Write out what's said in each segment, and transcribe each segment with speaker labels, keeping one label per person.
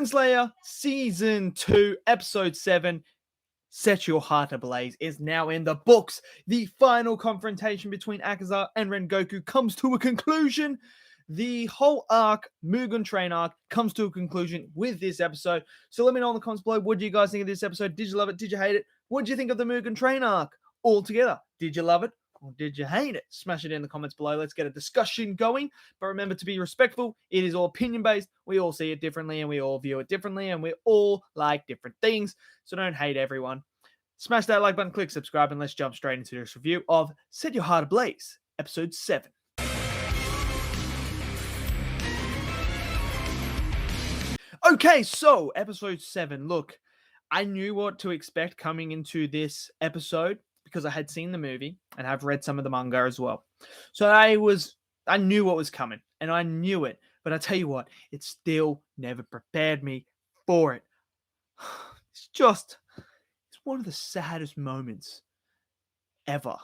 Speaker 1: Demon Slayer Season 2, Episode 7, Set Your Heart Ablaze, is now in the books. The final confrontation between Akaza and Rengoku comes to a conclusion. The whole arc, Mugen Train arc, comes to a conclusion with this episode. So let me know in the comments below, what do you guys think of this episode? Did you love it? Did you hate it? What did you think of the Mugen Train arc altogether? Did you love it? Or did you hate it? Smash it in the comments below. Let's get a discussion going. But remember to be respectful. It is all opinion-based. We all see it differently and we all view it differently and we all like different things. So don't hate everyone. Smash that like button, click subscribe, and let's jump straight into this review of Set Your Heart Ablaze, Episode 7. Okay, so Episode 7. Look, I knew what to expect coming into this episode, because I had seen the movie and I've read some of the manga as well. So I knew what was coming and I knew it. But I tell you what, it still never prepared me for it. It's one of the saddest moments ever.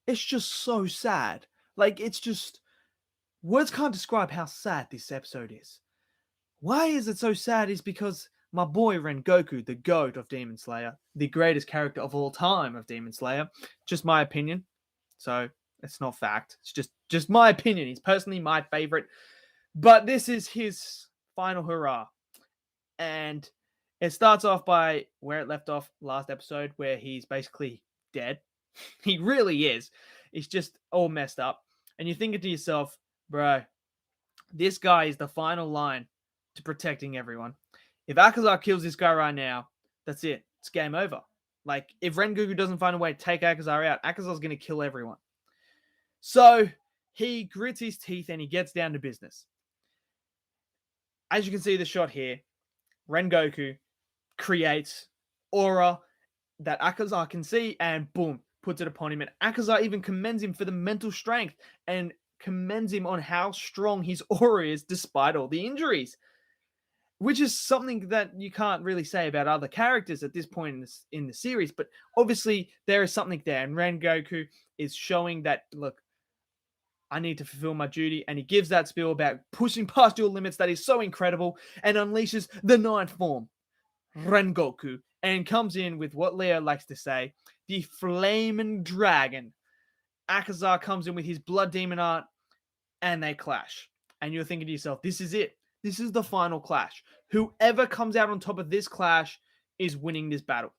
Speaker 1: It's just so sad. Like, it's just, words can't describe how sad this episode is. Why is it so sad is because my boy Rengoku, the GOAT of Demon Slayer, the greatest character of all time of Demon Slayer, just my opinion. So it's not fact. It's just my opinion. He's personally my favorite. But this is his final hurrah. And it starts off by where it left off last episode, where he's basically dead. He really is. He's just all messed up. And you're thinking to yourself, bro, this guy is the final line to protecting everyone. If Akaza kills this guy right now, that's it. It's game over. Like, if Rengoku doesn't find a way to take Akaza out, Akaza's going to kill everyone. So, he grits his teeth and he gets down to business. As you can see the shot here, Rengoku creates aura that Akaza can see and boom, puts it upon him. And Akaza even commends him for the mental strength and commends him on how strong his aura is despite all the injuries. Which is something that you can't really say about other characters at this point in the series. But obviously, there is something there. And Rengoku is showing that, look, I need to fulfill my duty. And he gives that spiel about pushing past your limits that is so incredible and unleashes the ninth form, Rengoku. And comes in with what Leo likes to say, the Flaming Dragon. Akaza comes in with his Blood Demon art and they clash. And you're thinking to yourself, this is it. This is the final clash. Whoever comes out on top of this clash is winning this battle.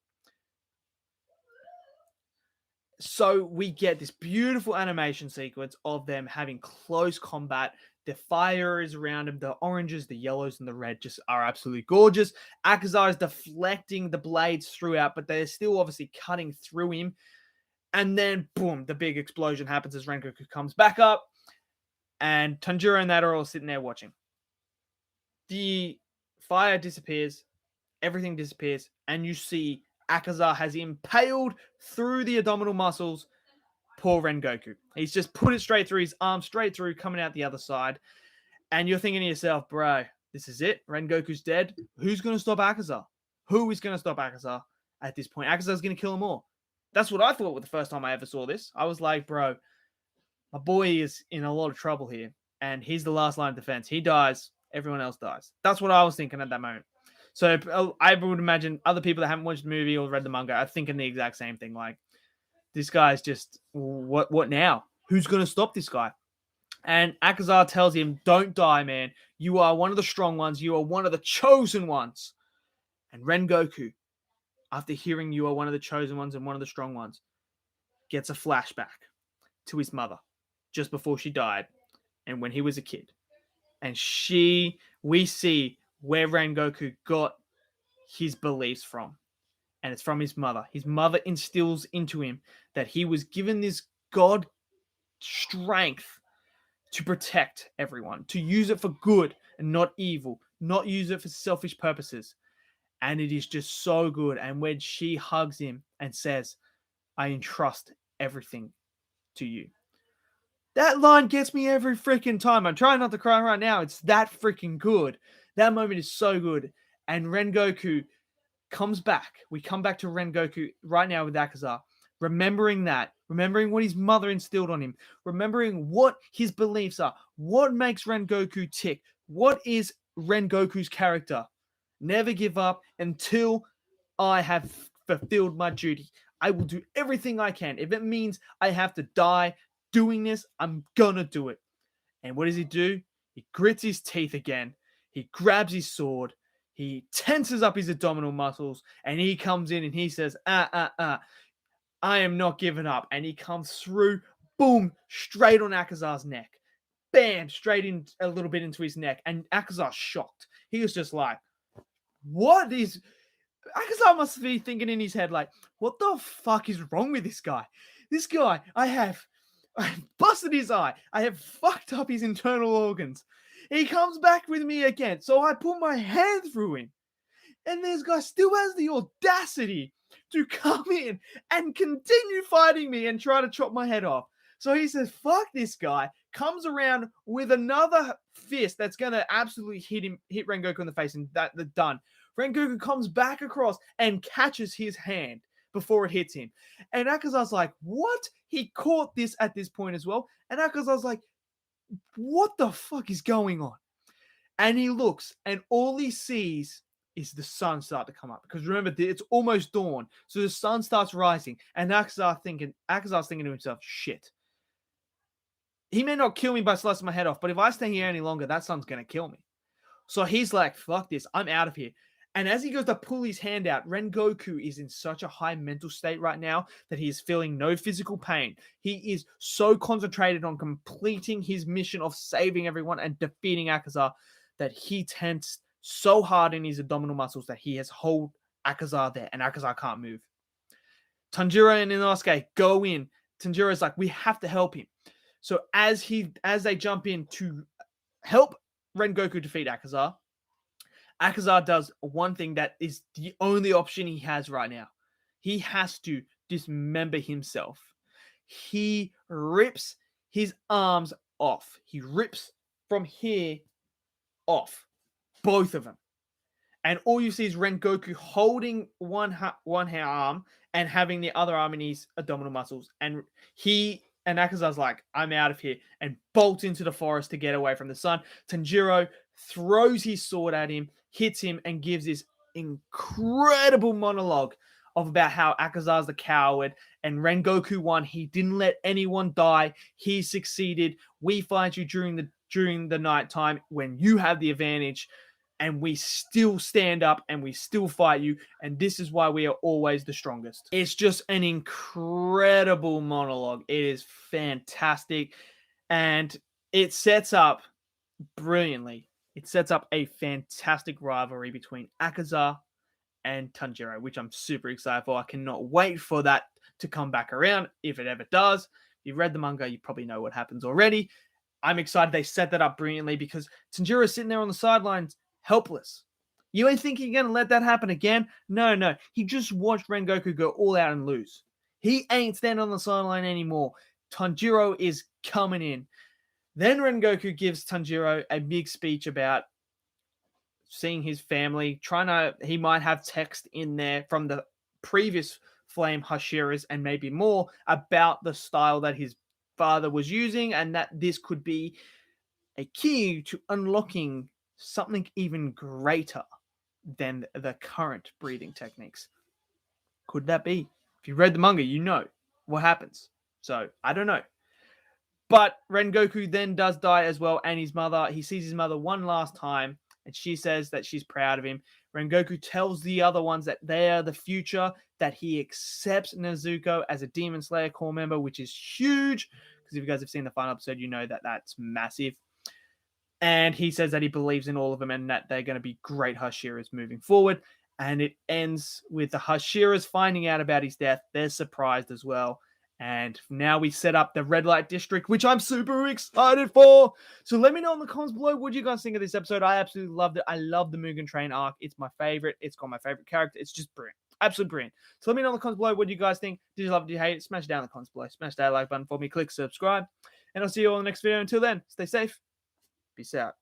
Speaker 1: So we get this beautiful animation sequence of them having close combat. The fire is around them. The oranges, the yellows, and the red just are absolutely gorgeous. Akaza is deflecting the blades throughout, but they're still obviously cutting through him. And then, boom, the big explosion happens as Rengoku comes back up. And Tanjiro and that are all sitting there watching. The fire disappears, everything disappears, and you see Akaza has impaled through the abdominal muscles poor Rengoku. He's just put it straight through his arm, straight through, coming out the other side. And you're thinking to yourself, bro, this is it. Rengoku's dead. Who's going to stop Akaza? Who is going to stop Akaza at this point? Akaza's going to kill them all. That's what I thought the first time I ever saw this. I was like, bro, my boy is in a lot of trouble here. And he's the last line of defense. He dies. Everyone else dies. That's what I was thinking at that moment. So I would imagine other people that haven't watched the movie or read the manga are thinking the exact same thing. Like, this guy's just, what now? Who's going to stop this guy? And Akaza tells him, don't die, man. You are one of the strong ones. You are one of the chosen ones. And Rengoku, after hearing you are one of the chosen ones and one of the strong ones, gets a flashback to his mother just before she died and when he was a kid. And we see where Rengoku got his beliefs from. And it's from his mother. His mother instills into him that he was given this God strength to protect everyone, to use it for good and not evil, not use it for selfish purposes. And it is just so good. And when she hugs him and says, I entrust everything to you. That line gets me every freaking time. I'm trying not to cry right now. It's that freaking good. That moment is so good. And Rengoku comes back. We come back to Rengoku right now with Akaza. Remembering that. Remembering what his mother instilled on him. Remembering what his beliefs are. What makes Rengoku tick. What is Rengoku's character. Never give up until I have fulfilled my duty. I will do everything I can. If it means I have to die doing this, I'm gonna do it. And what does he do? He grits his teeth again. He grabs his sword. He tenses up his abdominal muscles. And he comes in and he says, I am not giving up. And he comes through, boom, straight on Akaza's neck. Bam, straight in a little bit into his neck. And Akaza's shocked. He was just like, what is... Akaza must be thinking in his head, like, what the fuck is wrong with this guy? This guy, I've busted his eye. I have fucked up his internal organs. He comes back with me again. So I put my hand through him. And this guy still has the audacity to come in and continue fighting me and try to chop my head off. So he says, fuck this guy, comes around with another fist that's going to absolutely hit Rengoku in the face, and that's done. Rengoku comes back across and catches his hand before it hits him. And Akaza's like, what? He caught this at this point as well. And Akaza's like, what the fuck is going on? And he looks, and all he sees is the sun start to come up. Because remember, it's almost dawn. So the sun starts rising. And Akaza's thinking to himself, shit. He may not kill me by slicing my head off, but if I stay here any longer, that sun's going to kill me. So he's like, fuck this, I'm out of here. And as he goes to pull his hand out, Rengoku is in such a high mental state right now that he is feeling no physical pain. He is so concentrated on completing his mission of saving everyone and defeating Akaza that he tensed so hard in his abdominal muscles that he has hold Akaza there, and Akaza can't move. Tanjiro and Inosuke go in. Tanjiro's like, we have to help him. So as they jump in to help Rengoku defeat Akaza, Akaza does one thing that is the only option he has right now. He has to dismember himself. He rips his arms off. He rips from here off. Both of them. And all you see is Rengoku holding one arm and having the other arm in his abdominal muscles. And Akaza's like, I'm out of here, and bolts into the forest to get away from the sun. Tanjiro throws his sword at him, hits him, and gives this incredible monologue of about how Akaza's the coward and Rengoku won. He didn't let anyone die. He succeeded. We fight you during the nighttime when you have the advantage, and we still stand up and we still fight you, and this is why we are always the strongest. It's just an incredible monologue. It is fantastic, and it sets up brilliantly. It sets up a fantastic rivalry between Akaza and Tanjiro, which I'm super excited for. I cannot wait for that to come back around, if it ever does. If you've read the manga, you probably know what happens already. I'm excited they set that up brilliantly, because Tanjiro is sitting there on the sidelines, helpless. You ain't think you're going to let that happen again? No. He just watched Rengoku go all out and lose. He ain't standing on the sideline anymore. Tanjiro is coming in. Then Rengoku gives Tanjiro a big speech about seeing his family. He might have text in there from the previous Flame Hashiras and maybe more about the style that his father was using, and that this could be a key to unlocking something even greater than the current breathing techniques. Could that be? If you read the manga, you know what happens. So, I don't know. But Rengoku then does die as well, and he sees his mother one last time, and she says that she's proud of him. Rengoku tells the other ones that they are the future, that he accepts Nezuko as a Demon Slayer core member, which is huge, because if you guys have seen the final episode, you know that that's massive. And he says that he believes in all of them and that they're going to be great Hashiras moving forward. And it ends with the Hashiras finding out about his death. They're surprised as well. And now we set up the Red Light District, which I'm super excited for. So let me know in the comments below what you guys think of this episode. I absolutely loved it. I love the Mugen Train arc. It's my favorite. It's got my favorite character. It's just brilliant. Absolutely brilliant. So let me know in the comments below what you guys think. Did you love it? Did you hate it? Smash down in the comments below. Smash that like button for me. Click subscribe. And I'll see you all in the next video. Until then, stay safe. Peace out.